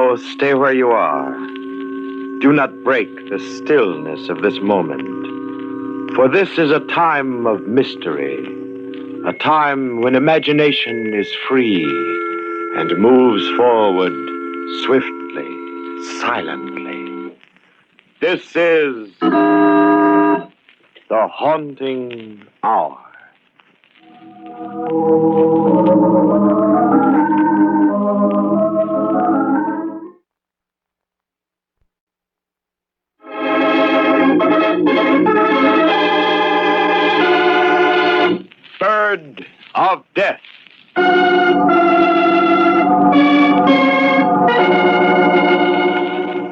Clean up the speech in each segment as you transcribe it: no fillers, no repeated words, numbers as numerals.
now stay where you are. Do not break the stillness of this moment. For this is a time of mystery, a time when imagination is free and moves forward swiftly, silently. This is the Haunting Hour. Bird of Death.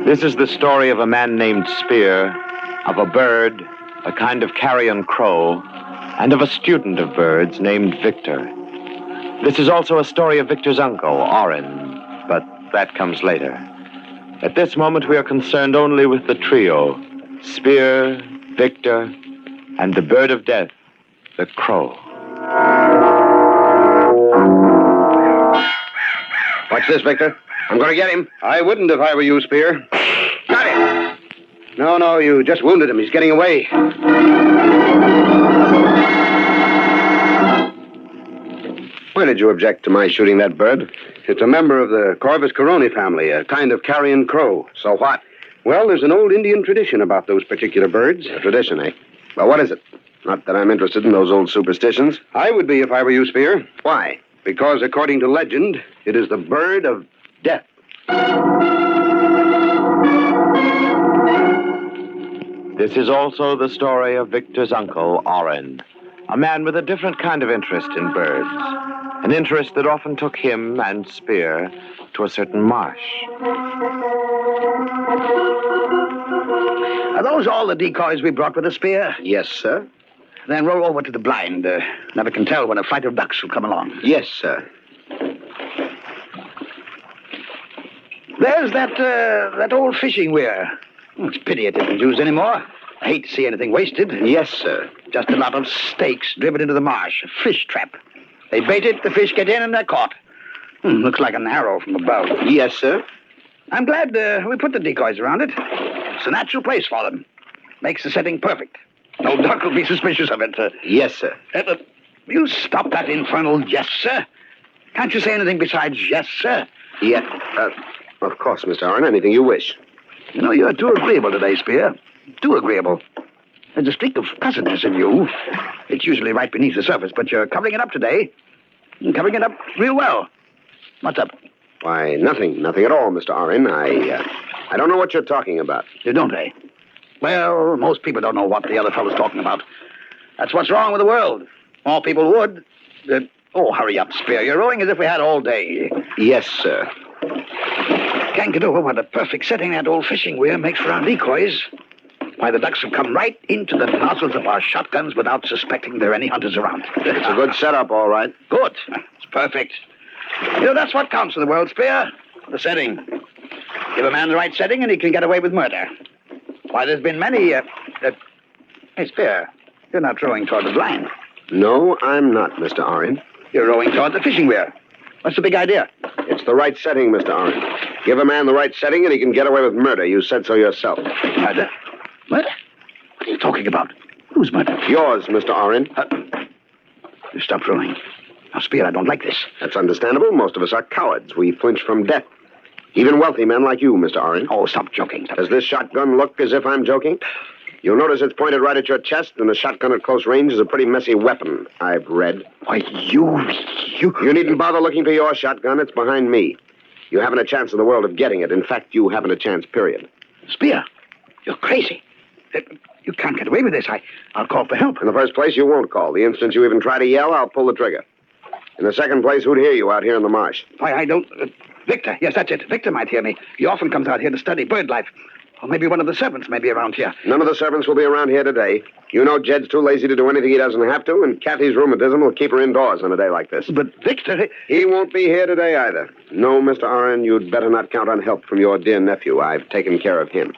This is the story of a man named Spear, of a bird, a kind of carrion crow, and of a student of birds named Victor. This is also a story of Victor's uncle, Orin, but that comes later. At this moment, we are concerned only with the trio, Spear, Victor, and the bird of death, the crow. Watch this, Victor. I'm going to get him. I wouldn't if I were you, Spear. Got him. No, you just wounded him. He's getting away. Why did you object to my shooting that bird? It's a member of the Corvus Coroni family, a kind of carrion crow. So what? Well, there's an old Indian tradition about those particular birds. A tradition, eh? Well, what is it? Not that I'm interested in those old superstitions. I would be if I were you, Spear. Why? Because, according to legend, it is the bird of death. This is also the story of Victor's uncle, Orin, a man with a different kind of interest in birds, an interest that often took him and Spear to a certain marsh. Are those all the decoys we brought with us, Spear? Yes, sir. Then roll over to the blind. Never can tell when a flight of ducks will come along. Yes, sir. There's that old fishing weir. It's a pity it isn't used anymore. I hate to see anything wasted. Yes, sir. Just a lot of stakes driven into the marsh. A fish trap. They bait it, the fish get in, and they're caught. Looks like an arrow from above. Yes, sir. I'm glad we put the decoys around it. It's a natural place for them. Makes the setting perfect. No duck will be suspicious of it. Yes, sir. You stop that infernal yes, sir. Can't you say anything besides yes, sir? Yeah. Of course, Mr. Orin. Anything you wish. You know, you're too agreeable today, Spear. Too agreeable. There's a streak of cussedness in you. It's usually right beneath the surface, but you're covering it up today. And covering it up real well. What's up? Why, nothing. Nothing at all, Mr. Orin. I don't know what you're talking about. You don't, eh? Well, most people don't know what the other fellow's talking about. That's what's wrong with the world. More people would. Hurry up, Spear. You're rowing as if we had all day. Yes, sir. Can't get over what a perfect setting that old fishing weir makes for our decoys. Why, the ducks have come right into the nozzles of our shotguns without suspecting there are any hunters around. It's a good setup, all right. Good. It's perfect. You know, that's what counts in the world, Spear. The setting. Give a man the right setting and he can get away with murder. Why, there's been many, Hey, Spear, you're not rowing toward the blind. No, I'm not, Mr. Orin. You're rowing toward the fishing weir. What's the big idea? It's the right setting, Mr. Orin. Give a man the right setting and he can get away with murder. You said so yourself. Murder? Murder? What are you talking about? Whose murder? Yours, Mr. Orin. You stop rowing. Now, Spear, I don't like this. That's understandable. Most of us are cowards. We flinch from death. Even wealthy men like you, Mr. Orin. Oh, stop joking. Does this shotgun look as if I'm joking? You'll notice it's pointed right at your chest, and a shotgun at close range is a pretty messy weapon, I've read. Why, you... You needn't bother looking for your shotgun. It's behind me. You haven't a chance in the world of getting it. In fact, you haven't a chance, period. Spear, you're crazy. You can't get away with this. I'll call for help. In the first place, you won't call. The instant you even try to yell, I'll pull the trigger. In the second place, who'd hear you out here in the marsh? Why, I don't... Victor, yes, that's it. Victor might hear me. He often comes out here to study bird life. Or maybe one of the servants may be around here. None of the servants will be around here today. You know Jed's too lazy to do anything he doesn't have to, and Kathy's rheumatism will keep her indoors on a day like this. But Victor... He won't be here today either. No, Mr. Orin, you'd better not count on help from your dear nephew. I've taken care of him.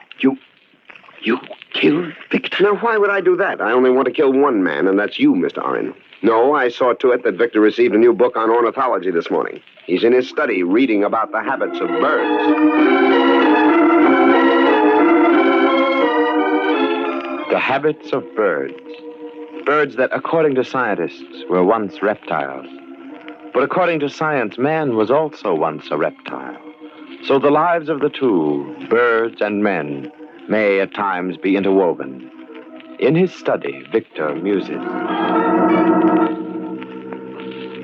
You killed Victor? Now, why would I do that? I only want to kill one man, and that's you, Mr. Orin. No, I saw to it that Victor received a new book on ornithology this morning. He's in his study reading about the habits of birds. The habits of birds. Birds that, according to scientists, were once reptiles. But according to science, man was also once a reptile. So the lives of the two, birds and men, may at times be interwoven. In his study, Victor muses.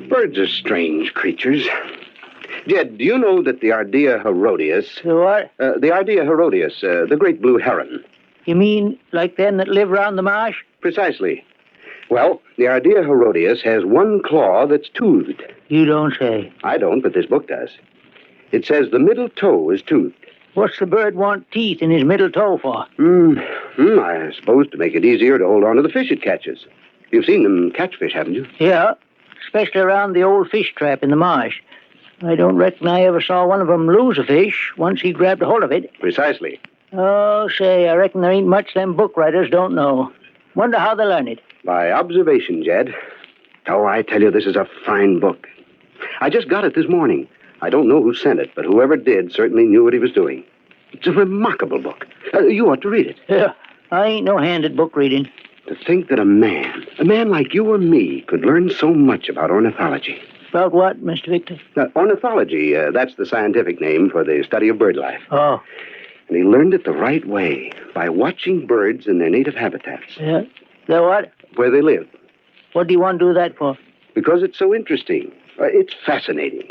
Birds are strange creatures. Jed, do you know that the Ardea Herodias... The what? The Ardea Herodias, the great blue heron. You mean like them that live round the marsh? Precisely. Well, the Ardea Herodias has one claw that's toothed. You don't say. I don't, but this book does. It says the middle toe is toothed. What's the bird want teeth in his middle toe for? I suppose to make it easier to hold on to the fish it catches. You've seen them catch fish, haven't you? Yeah, especially around the old fish trap in the marsh. I don't reckon I ever saw one of them lose a fish once he grabbed a hold of it. Precisely. Oh, say, I reckon there ain't much them book writers don't know. Wonder how they learn it. By observation, Jed. Oh, I tell you, this is a fine book. I just got it this morning. I don't know who sent it, but whoever did certainly knew what he was doing. It's a remarkable book. You ought to read it. Yeah, I ain't no hand at book reading. To think that a man like you or me, could learn so much about ornithology. About what, Mr. Victor? Ornithology, that's the scientific name for the study of bird life. Oh. And he learned it the right way, by watching birds in their native habitats. Yeah. The what? Where they live. What do you want to do that for? Because it's so interesting. It's fascinating.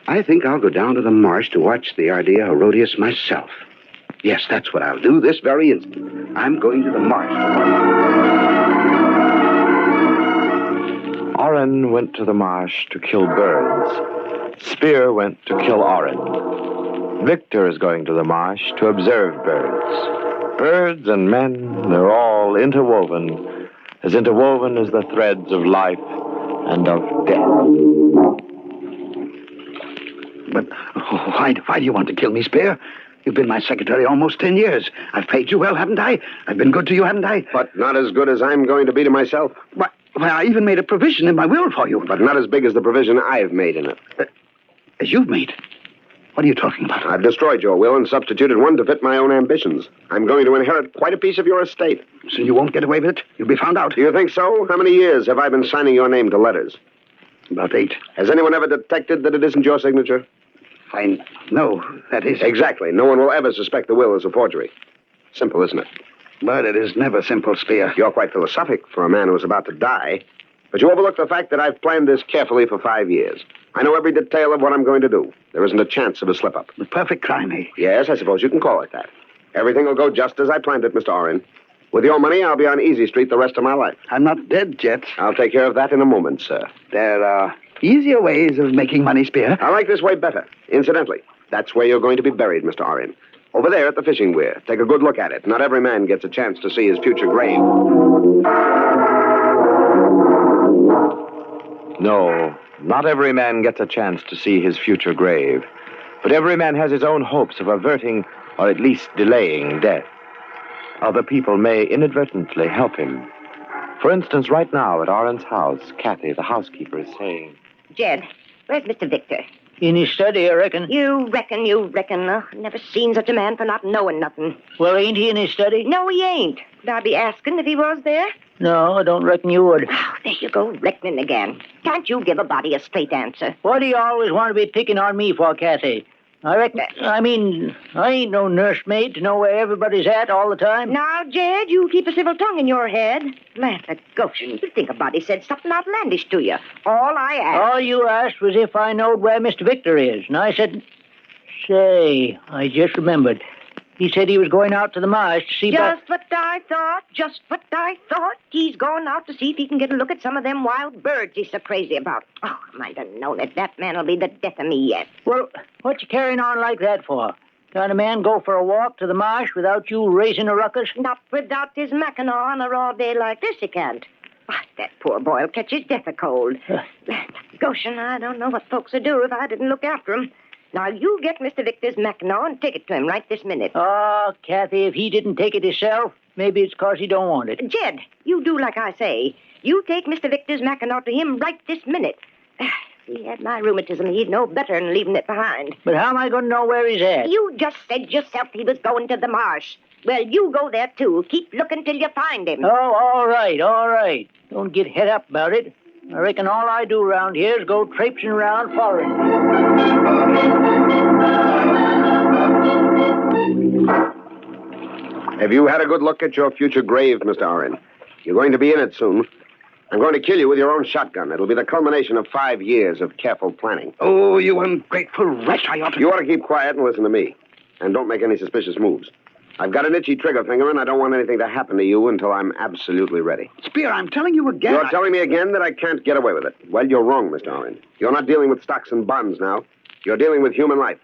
I think I'll go down to the marsh to watch the Ardea Herodias myself. Yes, that's what I'll do this very instant. I'm going to the marsh. Orin went to the marsh to kill birds. Spear went to kill Orin. Victor is going to the marsh to observe birds. Birds and men, they're all interwoven as the threads of life and of death. But why do you want to kill me, Spear? You've been my secretary almost 10 years. I've paid you well, haven't I? I've been good to you, haven't I? But not as good as I'm going to be to myself. Why, I even made a provision in my will for you. But not as big as the provision I've made in it. As you've made? What are you talking about? I've destroyed your will and substituted one to fit my own ambitions. I'm going to inherit quite a piece of your estate. So you won't get away with it? You'll be found out. Do you think so? How many years have I been signing your name to letters? About 8. Has anyone ever detected that it isn't your signature? No, that is... Exactly. No one will ever suspect the will is a forgery. Simple, isn't it? But it is never simple, Spear. You're quite philosophic for a man who's about to die. But you overlook the fact that I've planned this carefully for 5 years. I know every detail of what I'm going to do. There isn't a chance of a slip-up. The perfect crime, eh? Yes, I suppose you can call it that. Everything will go just as I planned it, Mr. Orin. With your money, I'll be on Easy Street the rest of my life. I'm not dead yet. I'll take care of that in a moment, sir. There are easier ways of making money, Spear. I like this way better. Incidentally, that's where you're going to be buried, Mr. Orin. Over there at the fishing weir. Take a good look at it. Not every man gets a chance to see his future grave. No, not every man gets a chance to see his future grave. But every man has his own hopes of averting or at least delaying death. Other people may inadvertently help him. For instance, right now at Orin's house, Kathy, the housekeeper, is saying... Jed, where's Mr. Victor? In his study, I reckon. You reckon. Never seen such a man for not knowing nothing. Well, ain't he in his study? No, he ain't. But I'd be asking if he was there. No, I don't reckon you would. Oh, there you go, reckoning again. Can't you give a body a straight answer? What do you always want to be picking on me for, Kathy? I ain't no nursemaid to know where everybody's at all the time. Now, Jed, you keep a civil tongue in your head. Land of Goshen, you think a body said something outlandish to you. All I asked... All you asked was if I knowed where Mr. Victor is. And I said... Say, I just remembered. He said he was going out to the marsh to see... Just what I thought. He's going out to see if he can get a look at some of them wild birds he's so crazy about. Oh, I might have known it. That man will be the death of me yet. Well, what you carrying on like that for? Can a man go for a walk to the marsh without you raising a ruckus? Not without his Mackinaw on a raw day like this, he can't. Why, that poor boy will catch his death of cold. Goshen, I don't know what folks would do if I didn't look after him. Now, you get Mr. Victor's Mackinaw and take it to him right this minute. Oh, Kathy, if he didn't take it himself, maybe it's 'cause he don't want it. Jed, you do like I say. You take Mr. Victor's Mackinaw to him right this minute. If he had my rheumatism, he'd know better than leaving it behind. But how am I going to know where he's at? You just said yourself he was going to the marsh. Well, you go there, too. Keep looking till you find him. Oh, all right. Don't get het up about it. I reckon all I do around here is go traipsing around following you. Have you had a good look at your future grave, Mr. Oren? You're going to be in it soon. I'm going to kill you with your own shotgun. It'll be the culmination of 5 years of careful planning. Oh, you ungrateful wretch. I ought to... You ought to keep quiet and listen to me. And don't make any suspicious moves. I've got an itchy trigger finger, and I don't want anything to happen to you until I'm absolutely ready. Spear, I'm telling you again. You're telling me again that I can't get away with it. Well, you're wrong, Mr. Oren. You're not dealing with stocks and bonds now. You're dealing with human life.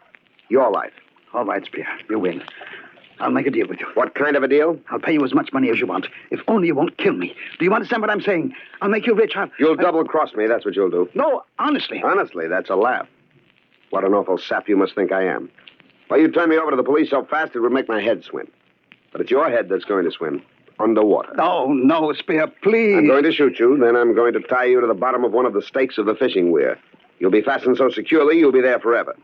Your life. All right, Spear. You win. I'll make a deal with you. What kind of a deal? I'll pay you as much money as you want. If only you won't kill me. Do you understand what I'm saying? I'll make you rich. You'll double-cross me, that's what you'll do. No, honestly. Honestly, that's a laugh. What an awful sap you must think I am. Why, you turn me over to the police so fast it would make my head swim. But it's your head that's going to swim underwater. No, Spear, please. I'm going to shoot you, then I'm going to tie you to the bottom of one of the stakes of the fishing weir. You'll be fastened so securely you'll be there forever.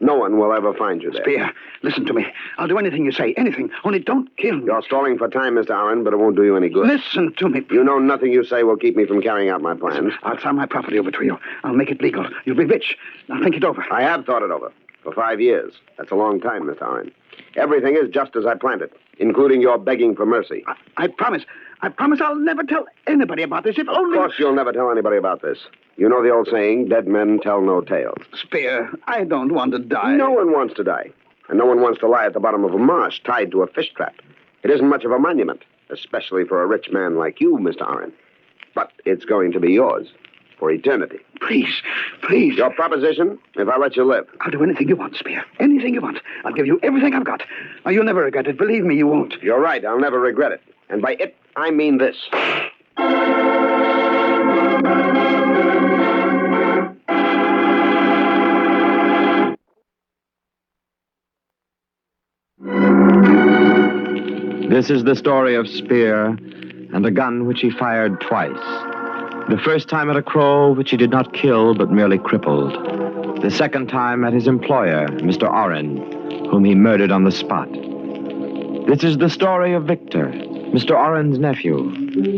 No one will ever find you there. Spear, listen to me. I'll do anything you say, anything. Only don't kill me. You're stalling for time, Mr. Oren, but it won't do you any good. Listen to me. You know nothing you say will keep me from carrying out my plans. I'll sign my property over to you. I'll make it legal. You'll be rich. Now think it over. I have thought it over. For 5 years. That's a long time, Mr. Oren. Everything is just as I planned it, including your begging for mercy. I promise. I promise I'll never tell anybody about this, if only... Of course you'll never tell anybody about this. You know the old saying, dead men tell no tales. Spear, I don't want to die. No one wants to die. And no one wants to lie at the bottom of a marsh tied to a fish trap. It isn't much of a monument, especially for a rich man like you, Mr. Oren. But it's going to be yours for eternity. Please. Your proposition, if I let you live. I'll do anything you want, Spear. Anything you want. I'll give you everything I've got. Now, you'll never regret it. Believe me, you won't. You're right. I'll never regret it. And by it, I mean this. This is the story of Spear and a gun which he fired twice. The first time at a crow which he did not kill but merely crippled. The second time at his employer, Mr. Oren, whom he murdered on the spot. This is the story of Victor, Mr. Oren's nephew,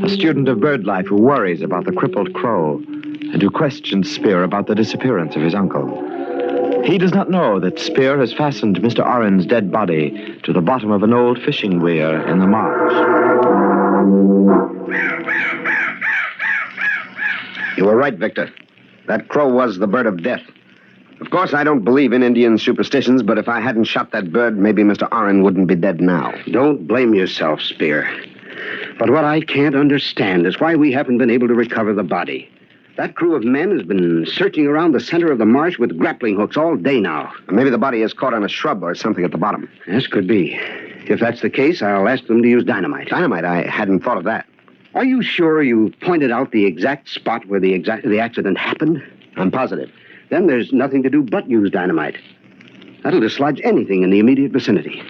a student of bird life who worries about the crippled crow and who questions Spear about the disappearance of his uncle. He does not know that Spear has fastened Mr. Oren's dead body to the bottom of an old fishing weir in the marsh. You were right, Victor. That crow was the bird of death. Of course, I don't believe in Indian superstitions, but if I hadn't shot that bird, maybe Mr. Oren wouldn't be dead now. Don't blame yourself, Spear. But what I can't understand is why we haven't been able to recover the body. That crew of men has been searching around the center of the marsh with grappling hooks all day now. Maybe the body is caught on a shrub or something at the bottom. This could be. If that's the case, I'll ask them to use dynamite. Dynamite? I hadn't thought of that. Are you sure you pointed out the exact spot where the accident happened? I'm positive. Then there's nothing to do but use dynamite. That'll dislodge anything in the immediate vicinity.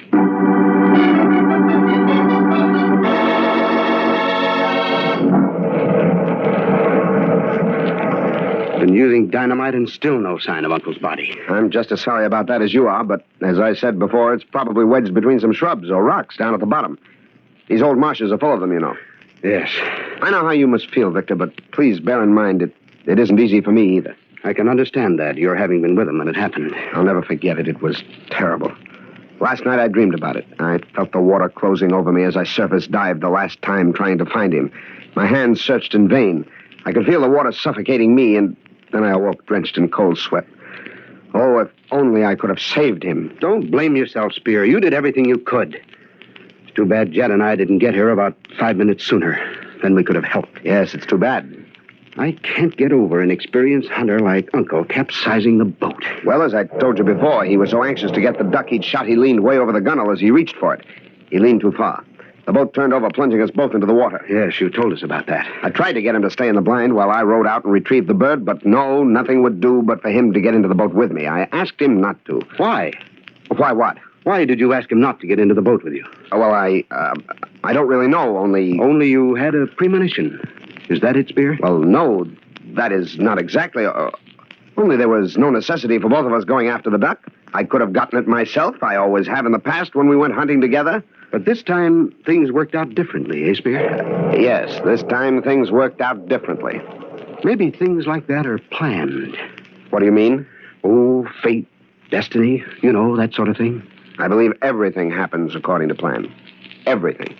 Been using dynamite and still no sign of Uncle's body. I'm just as sorry about that as you are, but as I said before, it's probably wedged between some shrubs or rocks down at the bottom. These old marshes are full of them, you know. Yes. I know how you must feel, Victor, but please bear in mind it isn't easy for me either. I can understand that, your having been with him when it happened. I'll never forget it. It was terrible. Last night I dreamed about it. I felt the water closing over me as I surface dived the last time trying to find him. My hands searched in vain. I could feel the water suffocating me, and then I awoke drenched in cold sweat. Oh, if only I could have saved him. Don't blame yourself, Spear. You did everything you could. It's too bad Jed and I didn't get here about 5 minutes sooner. Then we could have helped. Yes, it's too bad. I can't get over an experienced hunter like Uncle capsizing the boat. Well, as I told you before, he was so anxious to get the duck he'd shot, he leaned way over the gunwale as he reached for it. He leaned too far. The boat turned over, plunging us both into the water. Yes, you told us about that. I tried to get him to stay in the blind while I rowed out and retrieved the bird, but no, nothing would do but for him to get into the boat with me. I asked him not to. Why? Why what? Why did you ask him not to get into the boat with you? Well, I don't really know, only... Only you had a premonition. Is that it, Spear? Well, no, that is not exactly... only there was no necessity for both of us going after the duck. I could have gotten it myself. I always have in the past when we went hunting together. But this time, things worked out differently, eh, Spear? Yes, this time things worked out differently. Maybe things like that are planned. What do you mean? Oh, fate, destiny, you know, that sort of thing. I believe everything happens according to plan. Everything.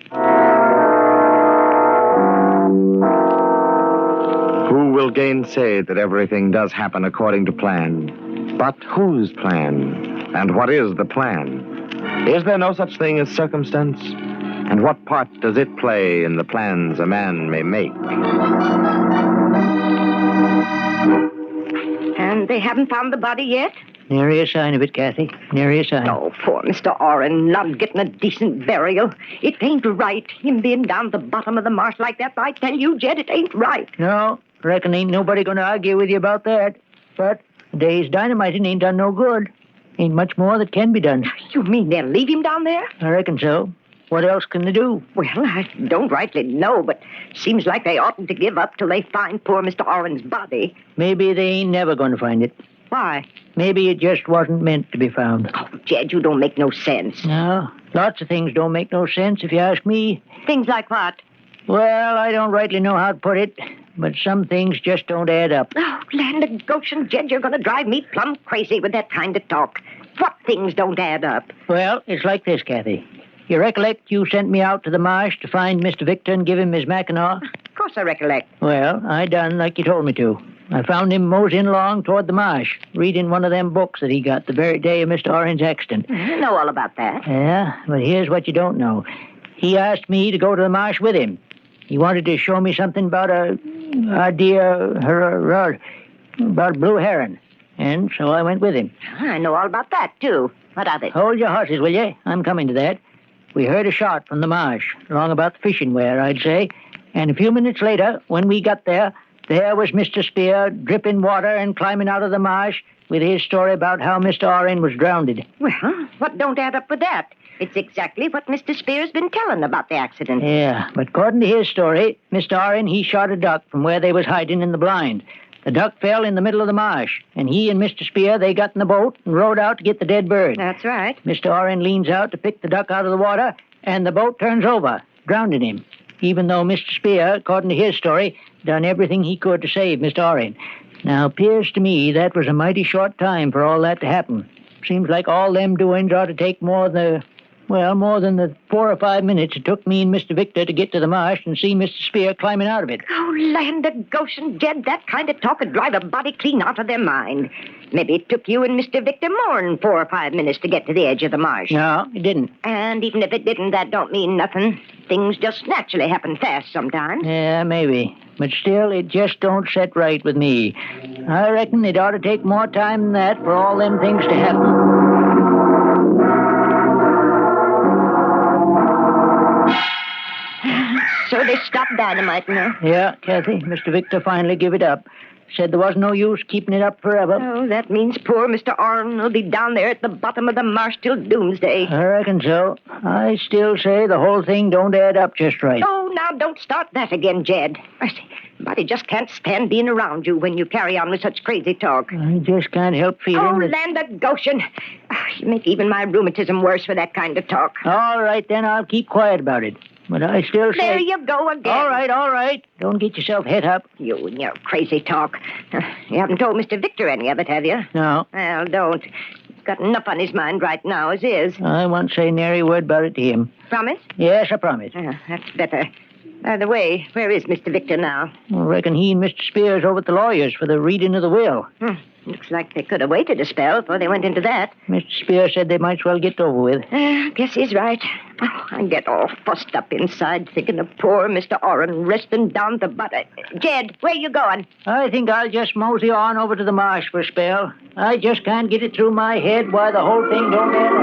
Who will gainsay that everything does happen according to plan? But whose plan? And what is the plan? Is there no such thing as circumstance? And what part does it play in the plans a man may make? And they haven't found the body yet? Nary a sign of it, Kathy. Nary a sign. Oh, poor Mr. Oren, not getting a decent burial. It ain't right, him being down the bottom of the marsh like that. I tell you, Jed, it ain't right. No, reckon ain't nobody gonna argue with you about that. But a day's dynamiting ain't done no good. Ain't much more that can be done. You mean they'll leave him down there? I reckon so. What else can they do? Well, I don't rightly know, but seems like they oughtn't to give up till they find poor Mr. Oren's body. Maybe they ain't never gonna find it. Why? Maybe it just wasn't meant to be found. Oh, Jed, you don't make no sense. No, lots of things don't make no sense if you ask me. Things like what? Well, I don't rightly know how to put it, but some things just don't add up. Oh, land of Goshen, Jed, you're going to drive me plumb crazy with that kind of talk. What things don't add up? Well, it's like this, Kathy. You recollect you sent me out to the marsh to find Mr. Victor and give him his Mackinaw? Of course I recollect. Well, I done like you told me to. I found him moseying along toward the marsh, reading one of them books that he got the very day of Mr. Oren's accident. I know all about that. Yeah, but here's what you don't know. He asked me to go to the marsh with him. He wanted to show me something about about blue heron. And so I went with him. I know all about that, too. What of it? Hold your horses, will you? I'm coming to that. We heard a shot from the marsh, along about the fishing weir, I'd say. And a few minutes later, when we got there was Mr. Spear, dripping water and climbing out of the marsh with his story about how Mr. Oren was drowned. Well, what don't add up with that? It's exactly what Mr. Spear's been telling about the accident. Yeah, but according to his story, Mr. Oren, he shot a duck from where they was hiding in the blind. The duck fell in the middle of the marsh, and he and Mr. Spear, they got in the boat and rowed out to get the dead bird. That's right. Mr. Oren leans out to pick the duck out of the water, and the boat turns over, drowning him, even though Mr. Spear, according to his story, done everything he could to save Mr. Oren. Now, appears to me that was a mighty short time for all that to happen. Seems like all them doings ought to take more than the 4 or 5 minutes it took me and Mr. Victor to get to the marsh and see Mr. Spear climbing out of it. Oh, land of Goshen, Jed, that kind of talk would drive a body clean out of their mind. Maybe it took you and Mr. Victor more than 4 or 5 minutes to get to the edge of the marsh. No, it didn't. And even if it didn't, that don't mean nothing. Things just naturally happen fast sometimes. Yeah, maybe. But still, it just don't set right with me. I reckon it ought to take more time than that for all them things to happen. So they stopped dynamiting her. Yeah, Kathy, Mr. Victor finally give it up. Said there wasn't no use keeping it up forever. Oh, that means poor Mr. Oren will be down there at the bottom of the marsh till doomsday. I reckon so. I still say the whole thing don't add up just right. Oh, now don't start that again, Jed. Body just can't stand being around you when you carry on with such crazy talk. I just can't help feeling Oh, that... land of Goshen. You make even my rheumatism worse with that kind of talk. All right, then I'll keep quiet about it. But I still say... There you go again. All right. Don't get yourself het up. You and your crazy talk. You haven't told Mr. Victor any of it, have you? No. Well, don't. He's got enough on his mind right now as is. I won't say nary word about it to him. Promise? Yes, I promise. That's better. By the way, where is Mr. Victor now? I reckon he and Mr. Spears over at the lawyer's for the reading of the will. Looks like they could have waited a spell before they went into that. Mr. Spears said they might as well get over with. Guess he's right. Oh, I get all fussed up inside thinking of poor Mr. Oren resting down the butt. Jed, where you going? I think I'll just mosey on over to the marsh for a spell. I just can't get it through my head why the whole thing don't add up.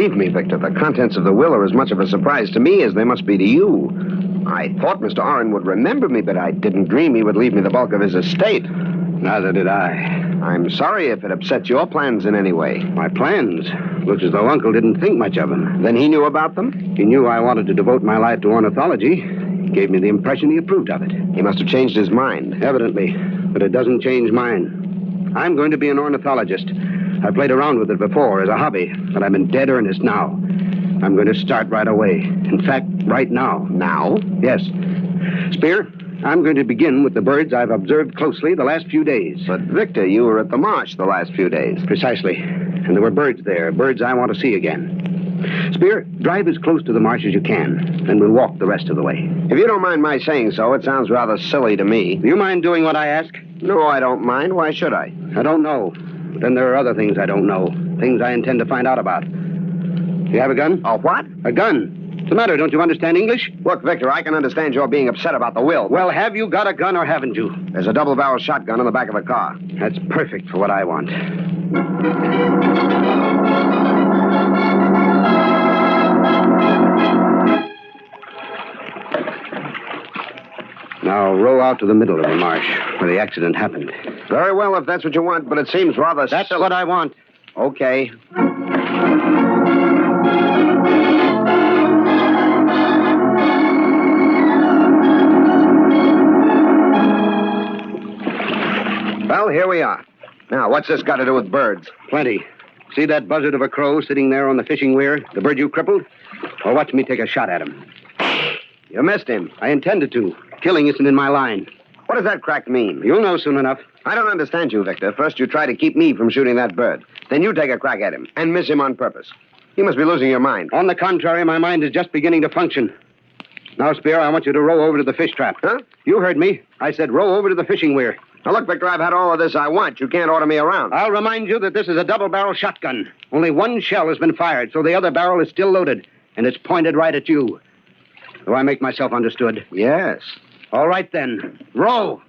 Believe me, Victor, the contents of the will are as much of a surprise to me as they must be to you. I thought Mr. Oren would remember me, but I didn't dream he would leave me the bulk of his estate. Neither did I. I'm sorry if it upsets your plans in any way. My plans? Looks as though Uncle didn't think much of them. Then he knew about them? He knew I wanted to devote my life to ornithology. He gave me the impression he approved of it. He must have changed his mind. Evidently, but it doesn't change mine. I'm going to be an ornithologist. I played around with it before as a hobby, but I'm in dead earnest now. I'm going to start right away. In fact, right now. Now? Yes. Spear, I'm going to begin with the birds I've observed closely the last few days. But, Victor, you were at the marsh the last few days. Precisely. And there were birds there, birds I want to see again. Spear, drive as close to the marsh as you can, then we'll walk the rest of the way. If you don't mind my saying so, it sounds rather silly to me. Do you mind doing what I ask? No, I don't mind. Why should I? I don't know. But then there are other things I don't know. Things I intend to find out about. You have a gun? A what? A gun. What's the matter? Don't you understand English? Look, Victor, I can understand your being upset about the will. Well, have you got a gun or haven't you? There's a double-barrel shotgun in the back of the car. That's perfect for what I want. Now, row out to the middle of the marsh, where the accident happened. Very well, if that's what you want, but it seems rather That's silly. what I want. Okay. Well, here we are. Now, what's this got to do with birds? Plenty. See that buzzard of a crow sitting there on the fishing weir? The bird you crippled? Well, watch me take a shot at him. You missed him. I intended to. Killing isn't in my line. What does that crack mean? You'll know soon enough. I don't understand you, Victor. First, you try to keep me from shooting that bird. Then you take a crack at him and miss him on purpose. You must be losing your mind. On the contrary, my mind is just beginning to function. Now, Spear, I want you to row over to the fish trap. Huh? You heard me. I said row over to the fishing weir. Now, look, Victor, I've had all of this I want. You can't order me around. I'll remind you that this is a double-barrel shotgun. Only one shell has been fired, so the other barrel is still loaded, and it's pointed right at you. Do I make myself understood? Yes. All right, then. Row!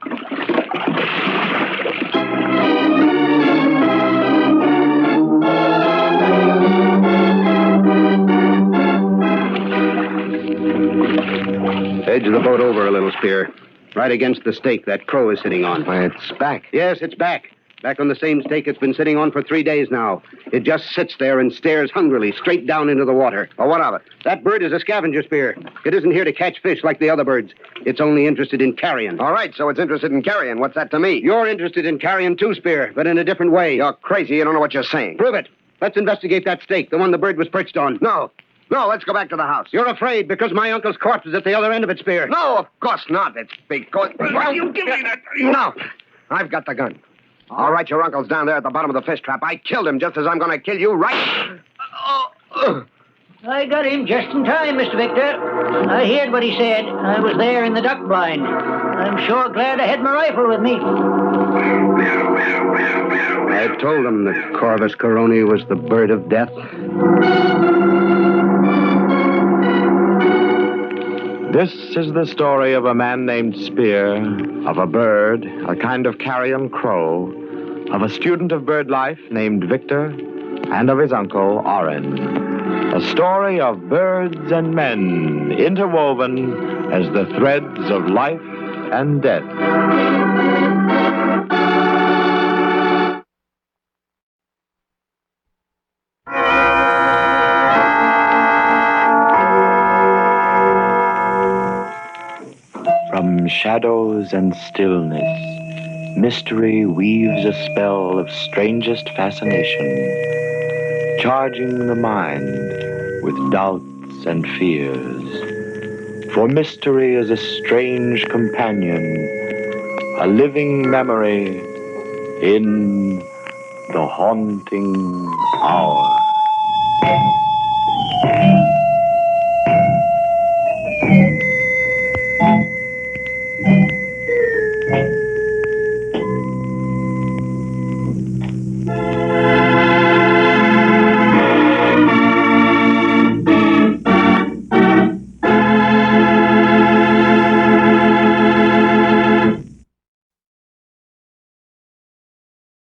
Edge of the boat over a little, Spear. Right against the stake that crow is sitting on. Why, it's back. Yes, it's back. Back on the same stake it's been sitting on for 3 days now. It just sits there and stares hungrily straight down into the water. Oh, what of it? That bird is a scavenger, Spear. It isn't here to catch fish like the other birds. It's only interested in carrion. All right, so it's interested in carrion. What's that to me? You're interested in carrion too, Spear, but in a different way. You're crazy. You don't know what you're saying. Prove it. Let's investigate that stake, the one the bird was perched on. No. No, let's go back to the house. You're afraid because my uncle's corpse is at the other end of it, Spear. No, of course not. It's because... Well, you give me that. No. I've got the gun. All right, your uncle's down there at the bottom of the fish trap. I killed him just as I'm going to kill you right... I got him just in time, Mr. Victor. I heard what he said. I was there in the duck blind. I'm sure glad I had my rifle with me. I told him that Corvus Coroni was the bird of death. This is the story of a man named Spear, of a bird, a kind of carrion crow, of a student of bird life named Victor, and of his uncle, Oren. A story of birds and men interwoven as the threads of life and death. From shadows and stillness, mystery weaves a spell of strangest fascination, charging the mind with doubts and fears. For mystery is a strange companion, a living memory in the haunting hour.